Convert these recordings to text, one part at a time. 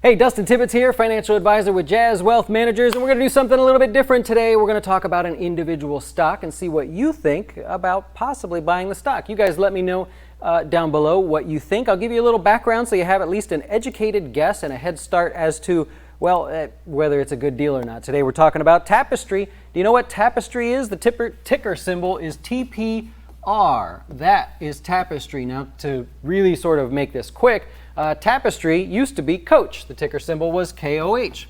Hey, Dustin Tibbetts here, financial advisor with Jazz Wealth Managers, and we're going to do something a little bit different today. We're going to talk about an individual stock and see what you think about possibly buying the stock. You guys let me know down below what you think. I'll give you a little background so you have at least an educated guess and a head start as to, well, whether it's a good deal or not. Today we're talking about Tapestry. Do you know what Tapestry is? The ticker symbol is TPR. That is Tapestry. Now, to really sort of make this quick, Tapestry used to be Coach. The ticker symbol was KOH.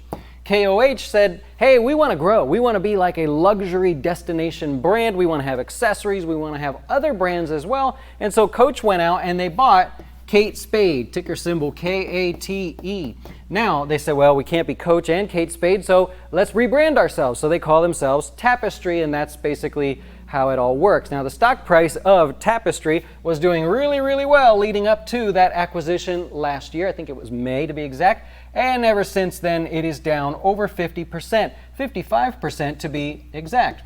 KOH said, hey, we want to grow. We want to be like a luxury destination brand. We want to have accessories. We want to have other brands as well. And so Coach went out and they bought Kate Spade, ticker symbol KATE. Now they said, well, we can't be Coach and Kate Spade, so let's rebrand ourselves. So they call themselves Tapestry, and that's basically how it all works. Now, the stock price of Tapestry was doing really, really well leading up to that acquisition last year. I think it was May to be exact. And ever since then, it is down over 50%, 55% to be exact,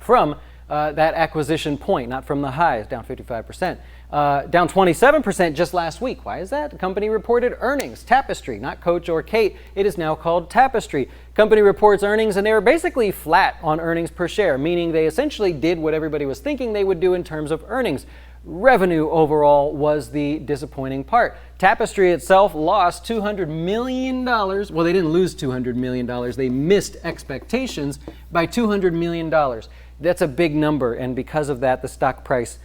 from that acquisition point, not from the highs, down 55%. Down 27% just last week. Why is that? The company reported earnings. Tapestry, not Coach or Kate. It is now called Tapestry. Company reports earnings, and they were basically flat on earnings per share, meaning they essentially did what everybody was thinking they would do in terms of earnings. Revenue overall was the disappointing part. Tapestry itself lost $200 million. Well, they didn't lose $200 million. They missed expectations by $200 million. That's a big number, and because of that, the stock price,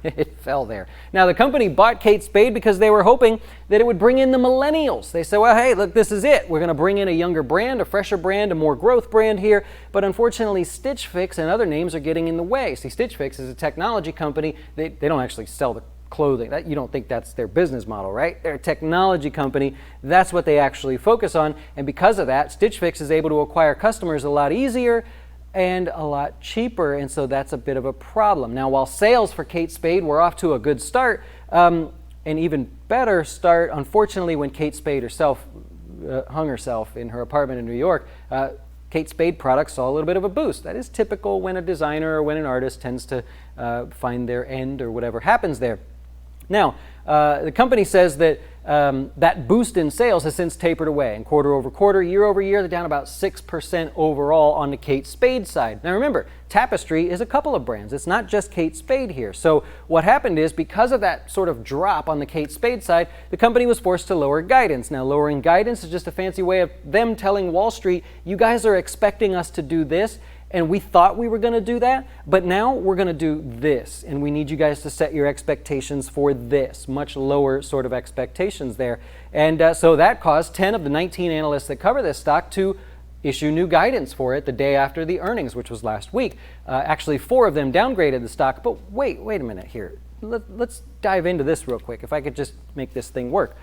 it fell there. Now, the company bought Kate Spade because they were hoping that it would bring in the millennials. They said, well, hey, look, this is it. We're going to bring in a younger brand, a fresher brand, a more growth brand here. But unfortunately, Stitch Fix and other names are getting in the way. See, Stitch Fix is a technology company. They don't actually sell the clothing. You don't think that's their business model, right? They're a technology company. That's what they actually focus on. And because of that, Stitch Fix is able to acquire customers a lot easier and a lot cheaper, and so that's a bit of a problem. Now, while sales for Kate Spade were off to a good start, an even better start, unfortunately, when Kate Spade herself hung herself in her apartment in New York, Kate Spade products saw a little bit of a boost. That is typical when a designer or when an artist tends to find their end or whatever happens there. Now, the company says that that boost in sales has since tapered away, and quarter over quarter, year over year, they're down about 6% overall on the Kate Spade side. Now remember, Tapestry is a couple of brands. It's not just Kate Spade here. So what happened is, because of that sort of drop on the Kate Spade side, the company was forced to lower guidance. Now, lowering guidance is just a fancy way of them telling Wall Street, you guys are expecting us to do this, and we thought we were going to do that, but now we're going to do this, and we need you guys to set your expectations for this, much lower sort of expectations there. And so that caused 10 of the 19 analysts that cover this stock to issue new guidance for it the day after the earnings, which was last week. Actually, 4 of them downgraded the stock, but wait a minute here. Let's dive into this real quick, if I could just make this thing work.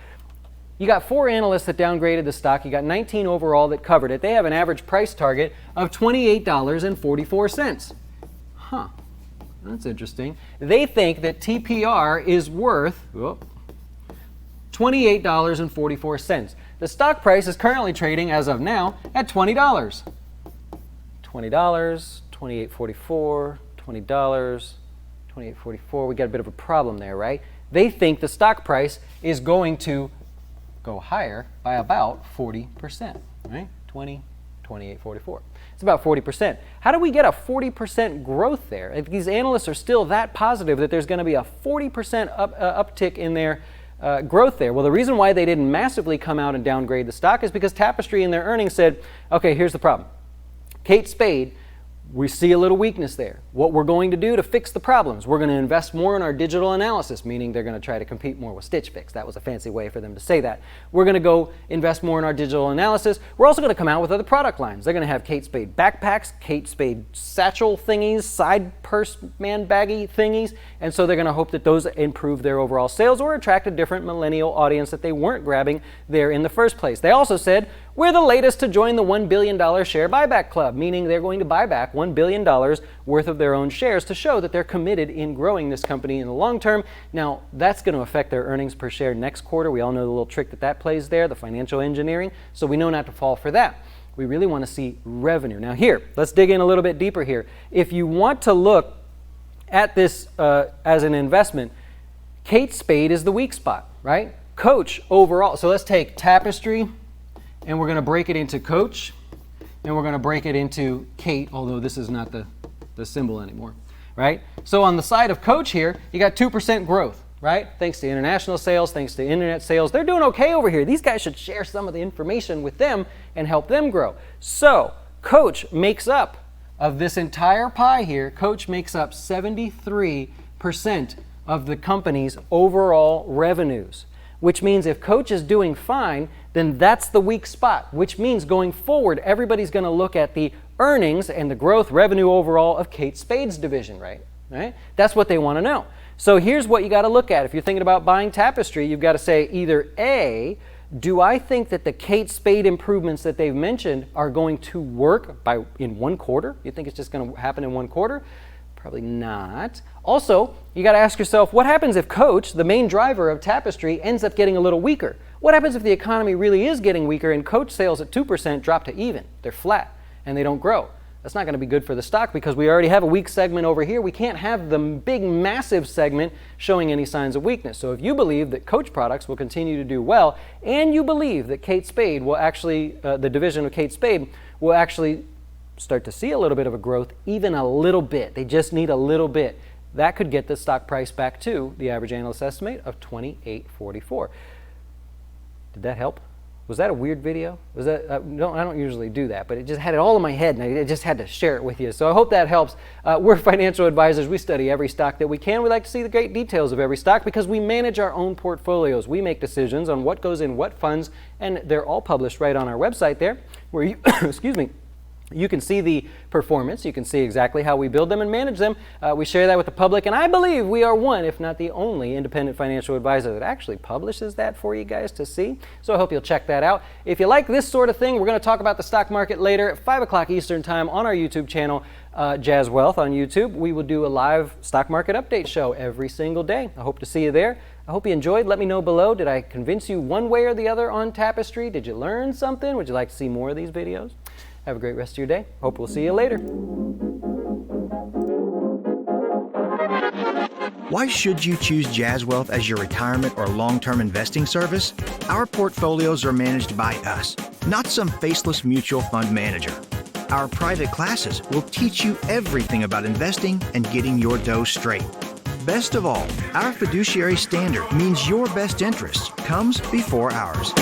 You got 4 analysts that downgraded the stock. You got 19 overall that covered it. They have an average price target of $28.44. Huh, that's interesting. They think that TPR is worth $28.44. The stock price is currently trading, as of now, at $20. $20, $28.44, $20, $28.44. We got a bit of a problem there, right? They think the stock price is going to go higher by about 40%, right? 20, 28, 44. It's about 40%. How do we get a 40% growth there? If these analysts are still that positive that there's going to be a 40% uptick in their growth there. Well, the reason why they didn't massively come out and downgrade the stock is because Tapestry in their earnings said, okay, here's the problem. Kate Spade, we see a little weakness there. What we're going to do to fix the problems, we're going to invest more in our digital analysis, meaning they're going to try to compete more with Stitch Fix. That was a fancy way for them to say that. We're going to go invest more in our digital analysis. We're also going to come out with other product lines. They're going to have Kate Spade backpacks, Kate Spade satchel thingies, side purse man baggy thingies, and so they're going to hope that those improve their overall sales or attract a different millennial audience that they weren't grabbing there in the first place. They also said, we're the latest to join the $1 billion share buyback club, meaning they're going to buy back $1 billion worth of their own shares to show that they're committed in growing this company in the long term. Now, that's going to affect their earnings per share next quarter. We all know the little trick that plays there, the financial engineering, so we know not to fall for that. We really want to see revenue. Now here, let's dig in a little bit deeper here. If you want to look at this as an investment, Kate Spade is the weak spot, right? Coach overall, so let's take Tapestry and we're going to break it into Coach and we're going to break it into Kate, although this is not the symbol anymore, right? So on the side of Coach here, you got 2% growth, right? Thanks to international sales, thanks to internet sales. They're doing okay over here. These guys should share some of the information with them and help them grow. So Coach makes up of this entire pie here, Coach makes up 73% of the company's overall revenues, which means if Coach is doing fine, then that's the weak spot, which means going forward, everybody's going to look at the earnings and the growth revenue overall of Kate Spade's division, right? That's what they want to know. So here's what you got to look at. If you're thinking about buying Tapestry, you've got to say either A, do I think that the Kate Spade improvements that they've mentioned are going to work in 1 quarter? You think it's just going to happen in 1 quarter? Probably not. Also, you got to ask yourself, what happens if Coach, the main driver of Tapestry, ends up getting a little weaker? What happens if the economy really is getting weaker and Coach sales at 2% drop to even? They're flat and they don't grow. That's not going to be good for the stock because we already have a weak segment over here. We can't have the big, massive segment showing any signs of weakness. So if you believe that Coach products will continue to do well and you believe that Kate Spade will actually, the division of Kate Spade will actually start to see a little bit of a growth, even a little bit. They just need a little bit. That could get the stock price back to the average analyst estimate of $28.44. Did that help? Was that a weird video? Was that I don't usually do that, but it just had it all in my head, and I just had to share it with you. So I hope that helps. We're financial advisors. We study every stock that we can. We like to see the great details of every stock because we manage our own portfolios. We make decisions on what goes in what funds, and they're all published right on our website there, where you, excuse me, you can see the performance, you can see exactly how we build them and manage them. We share that with the public, and I believe we are one, if not the only, independent financial advisor that actually publishes that for you guys to see. So I hope you'll check that out. If you like this sort of thing, we're going to talk about the stock market later at 5 o'clock Eastern Time on our YouTube channel, Jazz Wealth on YouTube. We will do a live stock market update show every single day. I hope to see you there. I hope you enjoyed. Let me know below. Did I convince you one way or the other on Tapestry? Did you learn something? Would you like to see more of these videos? Have a great rest of your day. Hope we'll see you later. Why should you choose Jazz Wealth as your retirement or long-term investing service? Our portfolios are managed by us, not some faceless mutual fund manager. Our private classes will teach you everything about investing and getting your dough straight. Best of all, our fiduciary standard means your best interest comes before ours.